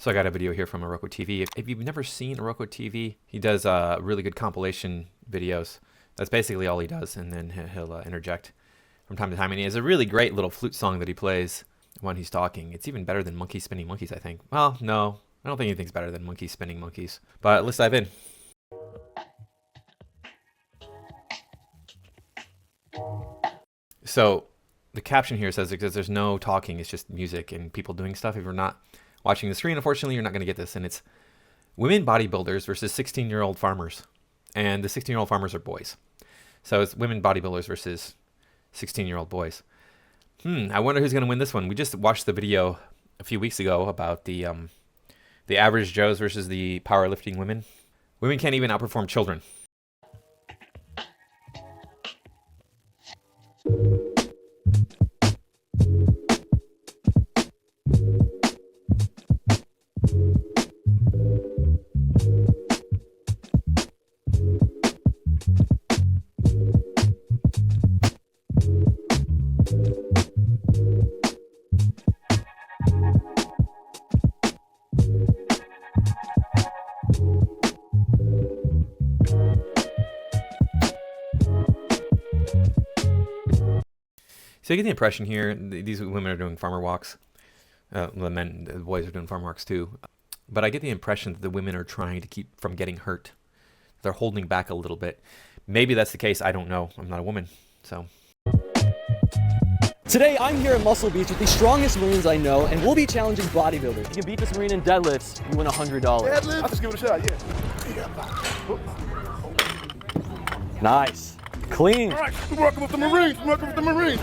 So I got a video here from Arako TV. If you've never seen Arako TV, he does really good compilation videos. That's basically all he does, and then he'll interject from time to time. And he has a really great little flute song that he plays when he's talking. It's even better than Monkey Spinning Monkeys, I think. Well, no, I don't think anything's better than Monkey Spinning Monkeys. But let's dive in. So the caption here says because there's no talking, it's just music and people doing stuff. If you're not watching the screen, unfortunately, you're not going to get this. And it's women bodybuilders versus 16-year-old farmers. And the 16-year-old farmers are boys. So it's women bodybuilders versus 16-year-old boys. I wonder who's going to win this one. We just watched the video a few weeks ago about the average Joes versus the powerlifting women. Women can't even outperform children. So you get the impression here, these women are doing farmer walks. The boys are doing farm walks too. But I get the impression that the women are trying to keep from getting hurt. They're holding back a little bit. Maybe that's the case. I don't know. I'm not a woman, so. Today, I'm here at Muscle Beach with the strongest Marines I know, and we'll be challenging bodybuilders. You can beat this Marine in deadlifts, you win $100. Deadlift? I'll just give it a shot, yeah. Nice. Clean. All right, we're working with the Marines. We're working with the Marines.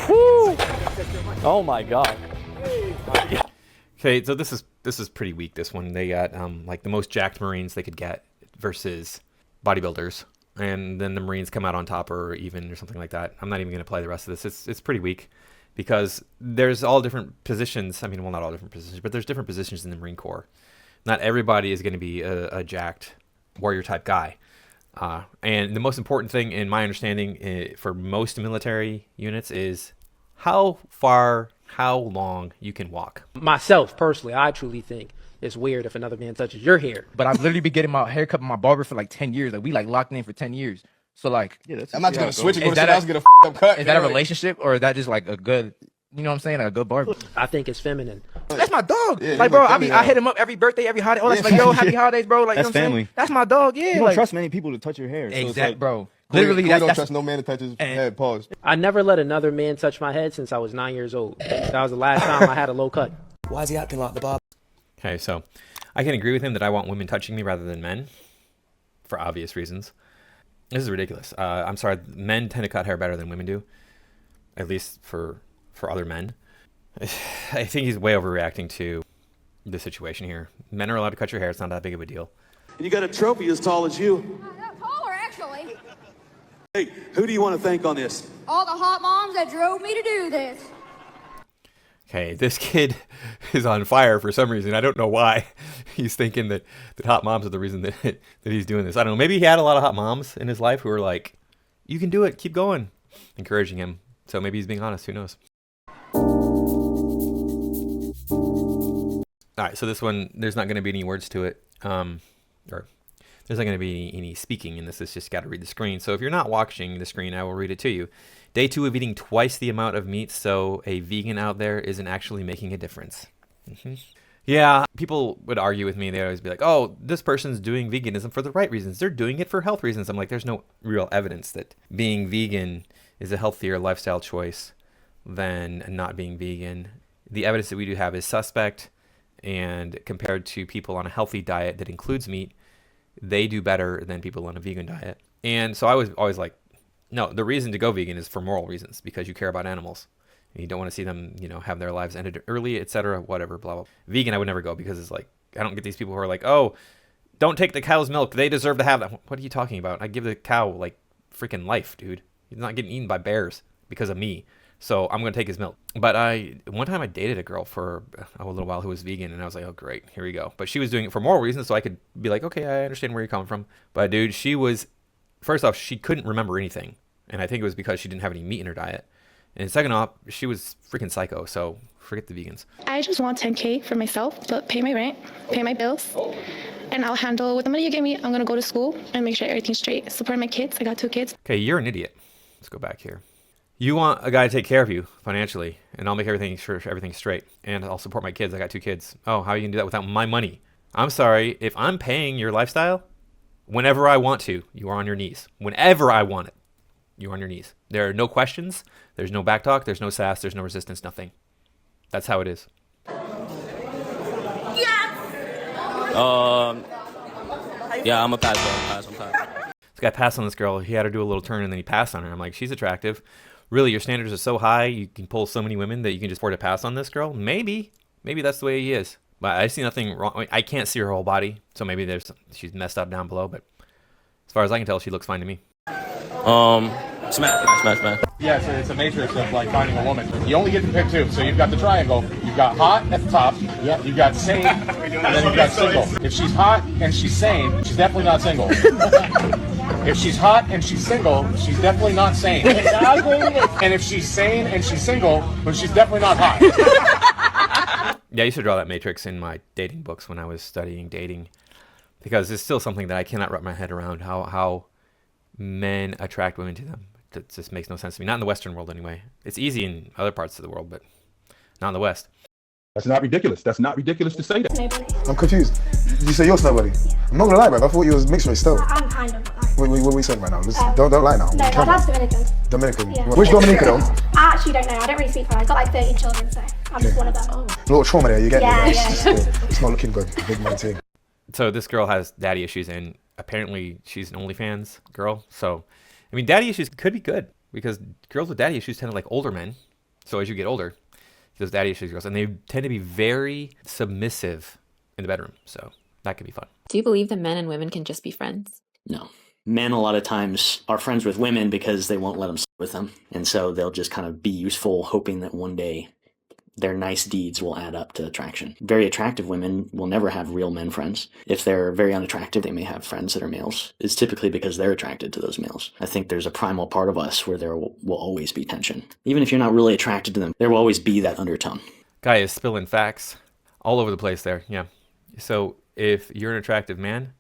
Woo! Oh my God. Okay, so this is pretty weak. This one, they got like the most jacked Marines they could get versus bodybuilders, and then the Marines come out on top or even or something like that. I'm not even going to play the rest of this. It's pretty weak because there's all different positions. I mean, well, not all different positions, but there's different positions in the Marine Corps. Not everybody is going to be a jacked warrior type guy. And the most important thing in my understanding for most military units is how long you can walk. Myself, personally, I truly think it's weird if another man touches your hair. But I've literally been getting my haircut with my barber for like 10 years. Like we like locked in for 10 years. So like, yeah, I'm not just gonna switch and go is to that the house and get a f***ed up cut. is that a relationship or is that just like a good, you know what I'm saying, like a good barber? I think it's feminine. That's my dog. Yeah, like, bro, like I hit him up every birthday, every holiday. Oh, that's like, yo, happy holidays, bro. Like, That's you know what I'm saying? family. That's my dog. Yeah, You don't like, trust many people to touch your hair. So it's exact, like, bro. Literally, Literally, don't that's trust no man to touch his head. Pause. I never let another man touch my head since I was 9 years old. That was the last time I had a low cut. Why is he acting like the Bob? Okay, so I can agree with him that I want women touching me rather than men for obvious reasons. This is ridiculous. I'm sorry, men tend to cut hair better than women do, at least for other men. I think he's way overreacting to the situation here. Men are allowed to cut your hair. It's not that big of a deal. And you got a trophy as tall as you. Taller, actually. Hey, who do you want to thank on this? All the hot moms that drove me to do this. Okay, this kid is on fire for some reason. I don't know why. He's thinking that hot moms are the reason that he's doing this. I don't know. Maybe he had a lot of hot moms in his life who were like, you can do it, keep going, encouraging him. So maybe he's being honest. Who knows? All right, so this one, there's not going to be any words to it. Or there's not going to be any speaking in this. It's just got to read the screen. So if you're not watching the screen, I will read it to you. Day 2 of eating twice the amount of meat, so a vegan out there isn't actually making a difference. Yeah, people would argue with me. They always be like, oh, this person's doing veganism for the right reasons. They're doing it for health reasons. I'm like, there's no real evidence that being vegan is a healthier lifestyle choice than not being vegan. The evidence that we do have is suspect, and compared to people on a healthy diet that includes meat, they do better than people on a vegan diet. And so I was always like, no, the reason to go vegan is for moral reasons, because you care about animals. You don't want to see them, have their lives ended early, etc., whatever, blah, blah. Vegan, I would never go because it's like, I don't get these people who are like, oh, don't take the cow's milk. They deserve to have that. What are you talking about? I give the cow, like, freaking life, dude. He's not getting eaten by bears because of me. So I'm going to take his milk. But one time I dated a girl for a little while who was vegan, and I was like, oh, great, here we go. But she was doing it for moral reasons, so I could be like, okay, I understand where you're coming from. But, dude, she was, first off, she couldn't remember anything. And I think it was because she didn't have any meat in her diet. And second off, she was freaking psycho. So Forget the vegans. I just want 10K for myself to pay my rent, pay my bills, and I'll handle with the money you give me. I'm gonna go to school and make sure everything's straight. Support my kids. I got 2 kids. Okay, you're an idiot. Let's go back here. You want a guy to take care of you financially, and I'll make everything straight, and I'll support my kids. I got 2 kids. Oh, how are you gonna do that without my money? I'm sorry. If I'm paying your lifestyle, whenever I want to, you are on your knees. Whenever I want it, you're on your knees. There are no questions. There's no back talk. There's no sass. There's no resistance. Nothing. That's how it is. Yeah, I'm a pass. This guy passed on this girl. He had her do a little turn, and then he passed on her. I'm like, she's attractive. Really, your standards are so high, you can pull so many women that you can just afford to pass on this girl? Maybe that's the way he is. But I see nothing wrong. I mean, I can't see her whole body, so maybe she's messed up down below. But as far as I can tell, she looks fine to me. Smash. Yeah, it's a matrix of like finding a woman. You only get to pick 2. So you've got the triangle. You've got hot at the top. Yeah. You've got sane, and then you've got single. If she's hot and she's sane, she's definitely not single. If she's hot and she's single, she's definitely not sane. And if she's sane and she's single, then she's definitely not hot. Yeah, I used to draw that matrix in my dating books when I was studying dating, because it's still something that I cannot wrap my head around, how men attract women to them. It just makes no sense to me. Not in the Western world, anyway. It's easy in other parts of the world, but not in the West. That's not ridiculous. That's not ridiculous to say that. I'm confused. You say you're nobody? I'm not gonna lie, man. I thought you was mixed race still. I'm kind of like. What are we saying right now? Don't lie now. No, my dad's Dominican. Dominican. Yeah. Which Dominica though? I actually don't know. I don't really speak for it. I've got like 13 children, so I'm just one of them. A little trauma there, you get Yeah, me? yeah. It's not looking good. Big man team. So this girl has daddy issues, and apparently she's an OnlyFans girl. So, I mean, daddy issues could be good, because girls with daddy issues tend to like older men. So as you get older, those daddy issues girls, and they tend to be very submissive in the bedroom. So that could be fun. Do you believe that men and women can just be friends? No. Men a lot of times are friends with women because they won't let them with them. And so they'll just kind of be useful, hoping that one day their nice deeds will add up to attraction. Very attractive women will never have real men friends. If they're very unattractive, they may have friends that are males. It's typically because they're attracted to those males. I think there's a primal part of us where there will always be tension. Even if you're not really attracted to them, there will always be that undertone. Guy is spilling facts all over the place there. Yeah. So if you're an attractive man,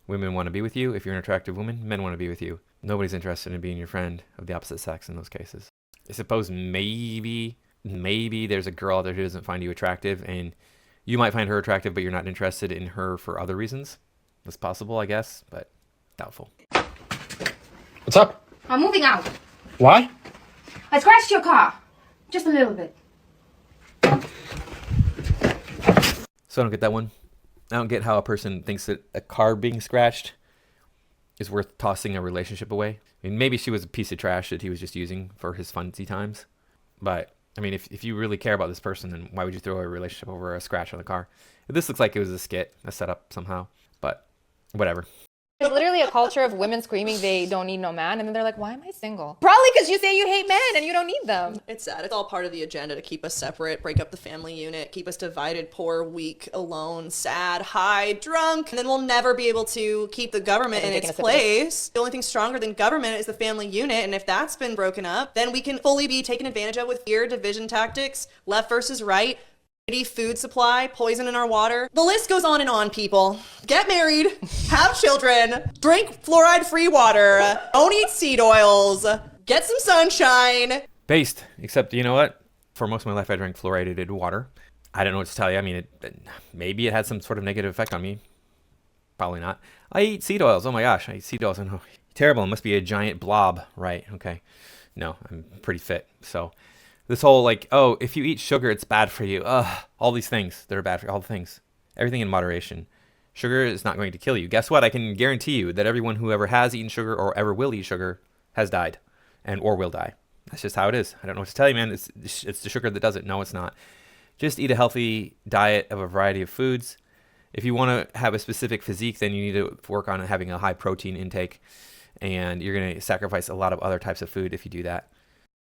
women want to be with you. If you're an attractive woman, men want to be with you. Nobody's interested in being your friend of the opposite sex in those cases. I suppose maybe there's a girl out there who doesn't find you attractive, and you might find her attractive, but you're not interested in her for other reasons. That's possible, I guess, but doubtful. What's up? I'm moving out. Why? I scratched your car. Just a little bit. So I don't get that one. I don't get how a person thinks that a car being scratched is worth tossing a relationship away. I mean, maybe she was a piece of trash that he was just using for his funsy times. But, I mean, if you really care about this person, then why would you throw a relationship over a scratch on the car? This looks like it was a skit, a setup somehow. But, whatever. There's literally a culture of women screaming they don't need no man, and then they're like, why am I single? Probably because you say you hate men and you don't need them. It's sad. It's all part of the agenda to keep us separate, break up the family unit, keep us divided, poor, weak, alone, sad, high, drunk. And then we'll never be able to keep the government in its place. The only thing stronger than government is the family unit. And if that's been broken up, then we can fully be taken advantage of with fear, division tactics, left versus right, food supply, poison in our water. The list goes on and on, people. Get married, have children, drink fluoride-free water, don't eat seed oils, get some sunshine. Based, except you know what? For most of my life, I drank fluoridated water. I don't know what to tell you. I mean, maybe it had some sort of negative effect on me. Probably not. I eat seed oils. Oh my gosh, I eat seed oils. Oh, terrible. It must be a giant blob. Right, okay. No, I'm pretty fit, so... This whole like, oh, if you eat sugar, it's bad for you. All these things that are bad for you, all the things. Everything in moderation. Sugar is not going to kill you. Guess what? I can guarantee you that everyone who ever has eaten sugar or ever will eat sugar has died or will die. That's just how it is. I don't know what to tell you, man. It's the sugar that does it. No, it's not. Just eat a healthy diet of a variety of foods. If you want to have a specific physique, then you need to work on having a high protein intake. And you're going to sacrifice a lot of other types of food if you do that.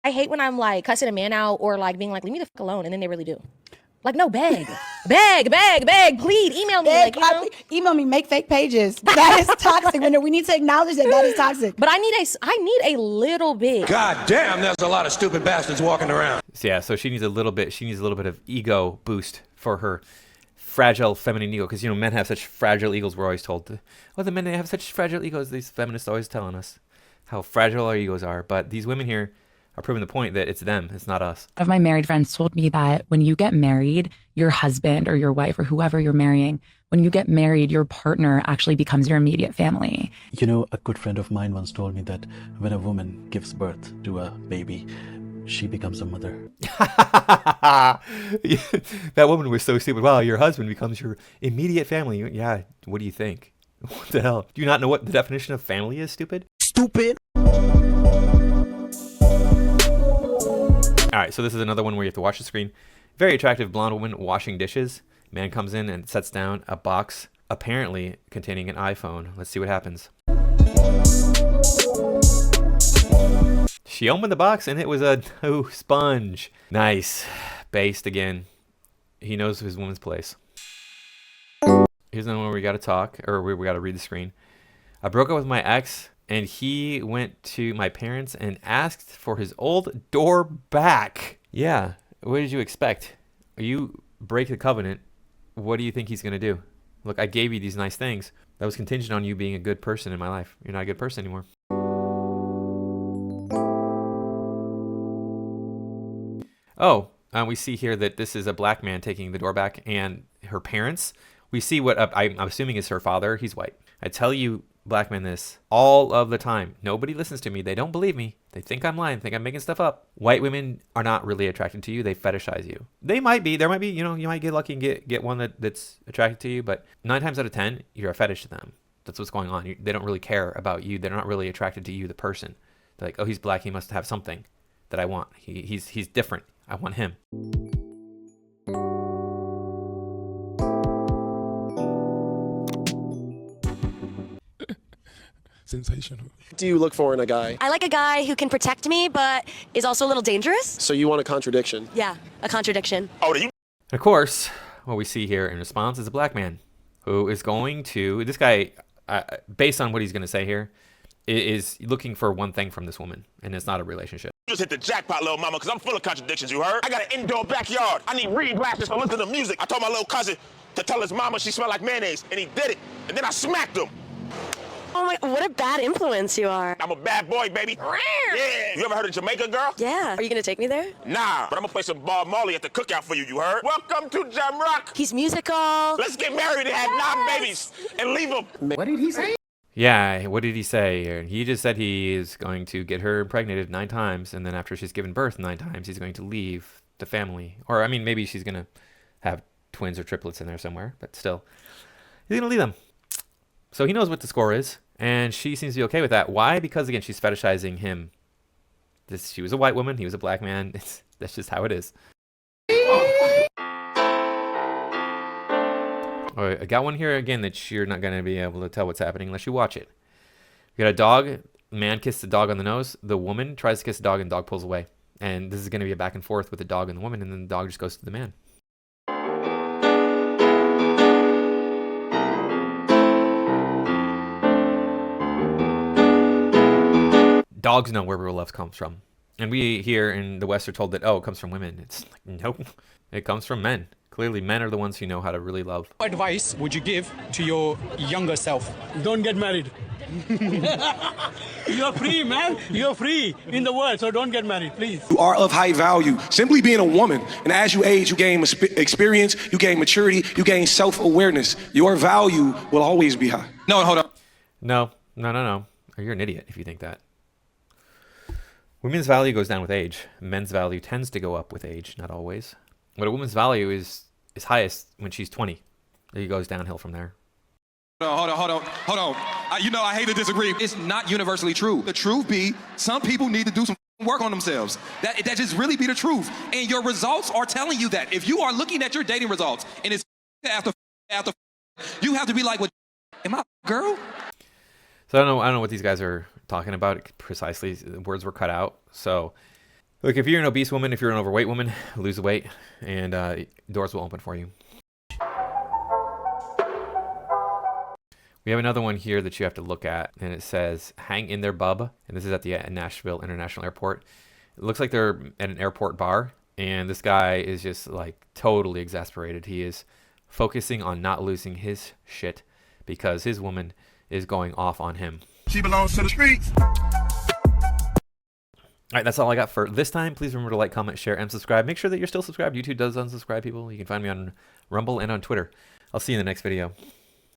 I hate when I'm like cussing a man out or like being like, leave me the fuck alone, and then they really do. Like, no, beg. beg, please, email me. Beg, email me, make fake pages. That is toxic. We need to acknowledge that is toxic. But I need a little bit. God damn, there's a lot of stupid bastards walking around. Yeah, so she needs a little bit of ego boost for her fragile feminine ego, because men have such fragile egos. We're always told, the men have such fragile egos. These feminists always telling us how fragile our egos are, but these women here are proving the point that it's them, it's not us. One of my married friends told me that when you get married, your husband or your wife or whoever you're marrying, when you get married, your partner actually becomes your immediate family. A good friend of mine once told me that when a woman gives birth to a baby, she becomes a mother. That woman was so stupid. Wow, your husband becomes your immediate family. Yeah, what do you think? What the hell? Do you not know what the definition of family is, stupid? Stupid! All right, so this is another one where you have to watch the screen. Very attractive blonde woman washing dishes. Man comes in and sets down a box, apparently containing an iPhone. Let's see what happens. She opened the box and it was a sponge. Nice. Based again. He knows his woman's place. Here's another one where we got to talk, or we got to read the screen. I broke up with my ex, and he went to my parents and asked for his old door back. Yeah, what did you expect? You break the covenant, what do you think he's going to do? Look, I gave you these nice things. That was contingent on you being a good person in my life. You're not a good person anymore. Oh, we see here that this is a black man taking the door back, and her parents. We see what I'm assuming is her father. He's white. I tell you, black men, this all of the time. Nobody listens to me. They don't believe me. They think I'm lying. Think I'm making stuff up. White women are not really attracted to you. They fetishize you. They might be. There might be. You might get lucky and get one that's attracted to you. But 9 times out of 10, you're a fetish to them. That's what's going on. They don't really care about you. They're not really attracted to you, the person. They're like, oh, he's black. He must have something that I want. He's different. I want him. Sensational. What do you look for in a guy? I like a guy who can protect me, but is also a little dangerous. So you want a contradiction? Yeah, a contradiction. Oh, do you? Of course, what we see here in response is a black man who is going to, this guy, based on what he's going to say here, is looking for one thing from this woman, and it's not a relationship. You just hit the jackpot, little mama, because I'm full of contradictions, you heard? I got an indoor backyard. I need reed glasses for listening to music. I told my little cousin to tell his mama she smelled like mayonnaise, and he did it. And then I smacked him. Oh my, what a bad influence you are. I'm a bad boy, baby. Yeah. You ever heard of Jamaica, girl? Yeah. Are you going to take me there? Nah, but I'm going to play some Bob Marley at the cookout for you, you heard? Welcome to Jamrock. He's musical. Let's get married and have 9 babies and leave them. What did he say? Yeah, what did he say? He just said he is going to get her impregnated 9 times, and then after she's given birth 9 times, he's going to leave the family. Or, I mean, maybe she's going to have twins or triplets in there somewhere, but still, he's going to leave them. So he knows what the score is, and she seems to be okay with that. Why? Because, again, she's fetishizing him. She was a white woman, he was a black man. That's just how it is. All right, I got one here again that you're not going to be able to tell what's happening unless you watch it. You got a dog. Man kissed the dog on the nose. The woman tries to kiss the dog and the dog pulls away. And this is going to be a back and forth with the dog and the woman, and then the dog just goes to the man. Dogs know where real love comes from. And we here in the West are told that, oh, it comes from women. It's like, nope, it comes from men. Clearly, men are the ones who know how to really love. What advice would you give to your younger self? Don't get married. You're free, man. You're free in the world, so don't get married, please. You are of high value. Simply being a woman, and as you age, you gain experience, you gain maturity, you gain self-awareness. Your value will always be high. No, hold on. No. You're an idiot if you think that. Women's value goes down with age. Men's value tends to go up with age, not always. But a woman's value is highest when she's 20. It goes downhill from there. Hold on. I hate to disagree. It's not universally true. The truth be, some people need to do some work on themselves. That just really be the truth. And your results are telling you that. If you are looking at your dating results and it's after, you have to be like, "What? Am I a girl?" So I don't know what these guys are talking about precisely. The words were cut out. So Look, if you're an obese woman, if you're an overweight woman, lose the weight, and doors will open for you. We have another one here that you have to look at, and it says, hang in there, bub. And this is at the Nashville International Airport. It looks like they're at an airport bar, and this guy is just like totally exasperated. He is focusing on not losing his shit because his woman is going off on him. She belongs to the streets. All right, that's all I got for this time. Please remember to like, comment, share, and subscribe. Make sure that you're still subscribed. YouTube does unsubscribe people. You can find me on Rumble and on Twitter. I'll see you in the next video.